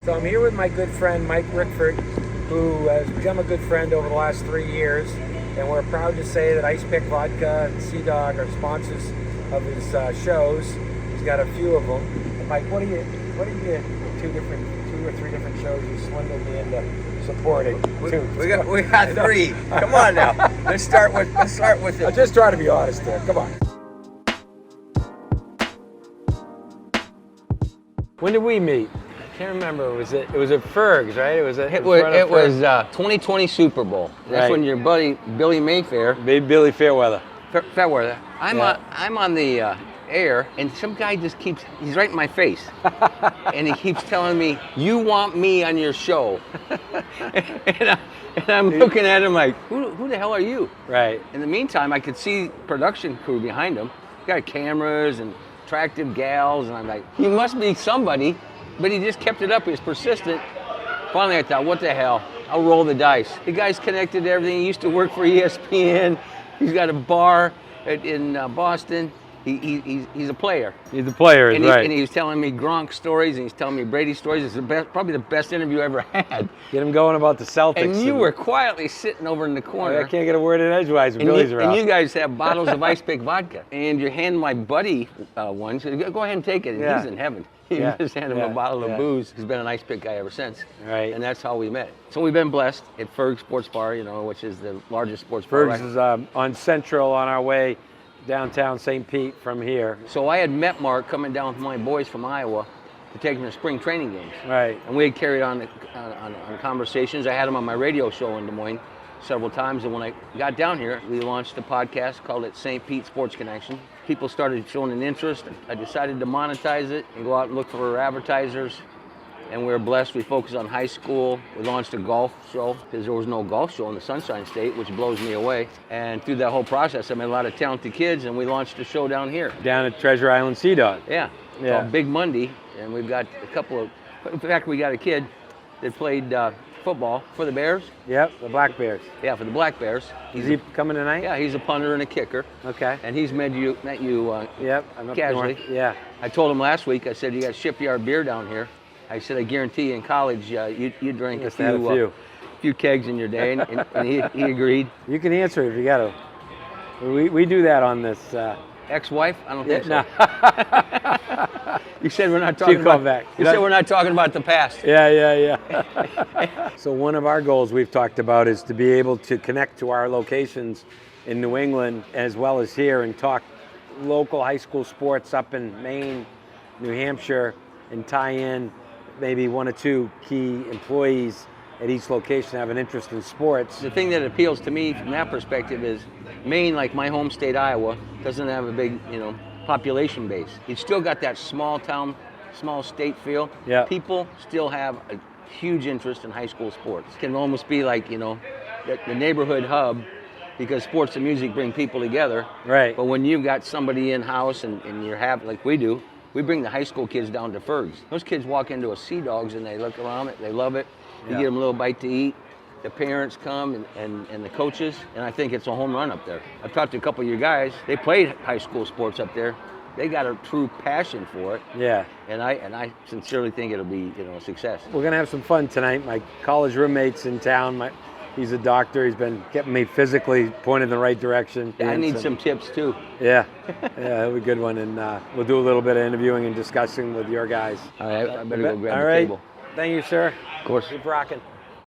So I'm here with my good friend Mike Rickford, who has become a good friend over the last 3 years, and we're proud to say that Ice Pick Vodka and Sea Dog are sponsors of his shows. He's got a few of them. And Mike, what are you two or three different shows you swindled me into supporting? We got three. Come on now. Let's start with it. I'm just trying to be honest there. Come on. When did we meet? I can't remember. It was at Ferg's, right? It was 2020 Super Bowl. That's Right. When your buddy Billy Mayfair, Big Billy Fairweather. Fairweather. I'm on the air, and some guy he's right in my face, and he keeps telling me, "You want me on your show?" and I'm looking at him like, "Who the hell are you?" Right. In the meantime, I could see production crew behind him. Got cameras and attractive gals, and I'm like, "He must be somebody." But he just kept it up. He was persistent. Finally, I thought, what the hell? I'll roll the dice. The guy's connected to everything. He used to work for ESPN. He's got a bar in Boston. He's a player. He's a player, and right. And he was telling me Gronk stories, and he's telling me Brady stories. It's probably the best interview I ever had. Get him going about the Celtics. And you were quietly sitting over in the corner. I can't get a word in edgewise when Billy's around. And you guys have bottles of Ice Pick vodka. And you hand my buddy one. So go ahead and take it. And he's in heaven. You just hand him a bottle of booze. He's been an Ice Pick guy ever since. Right. And that's how we met. So we've been blessed at Ferg's Sports Bar, which is the largest sports bar. Ferg's is on Central on our way downtown St. Pete from here. So I had met Mark coming down with my boys from Iowa to take them to spring training games. Right. And we had carried on conversations. I had him on my radio show in Des Moines several times. And when I got down here, we launched a podcast called it St. Pete Sports Connection. People started showing an interest. I decided to monetize it and go out and look for advertisers. And we were blessed. We focused on high school. We launched a golf show because there was no golf show in the Sunshine State, which blows me away. And through that whole process, I met a lot of talented kids, and we launched a show down here. Down at Treasure Island Sea Dog. Yeah. Called Big Monday. And we've got a couple of, in fact, we got a kid that played football for the Bears. Yep, the Black Bears. Yeah, for the Black Bears. Is he coming tonight? Yeah, he's a punter and a kicker. Okay. And he's met you Yep, I'm up casually. north. Yeah. I told him last week, I said, you got Shipyard beer down here. I said, I guarantee you in college, you drank a few kegs in your day, and he agreed. You can answer it if you got to. We do that on this. Ex-wife? I don't think so. No. You said we're not talking about. Back. You said we're not talking about the past. Yeah. So one of our goals we've talked about is to be able to connect to our locations in New England as well as here and talk local high school sports up in Maine, New Hampshire, and tie in maybe one or two key employees at each location have an interest in sports. The thing that appeals to me from that perspective is Maine, like my home state, Iowa, doesn't have a big, population base. You've still got that small town, small state feel. Yeah. People still have a huge interest in high school sports. It can almost be like, the neighborhood hub because sports and music bring people together. Right. But when you've got somebody in-house and you're having, like we do, we bring the high school kids down to Ferg's. Those kids walk into a Sea Dogs and they look around it, they love it. You get them a little bite to eat. The parents come and the coaches, and I think it's a home run up there. I've talked to a couple of your guys. They played high school sports up there. They got a true passion for it. Yeah. And I sincerely think it'll be a success. We're gonna have some fun tonight. My college roommate's in town. He's a doctor. He's been getting me physically pointed in the right direction. I need some tips too. Yeah, that'll be a good one. And we'll do a little bit of interviewing and discussing with your guys. All right, I better go grab the table. Thank you, sir. Of course. Keep rocking.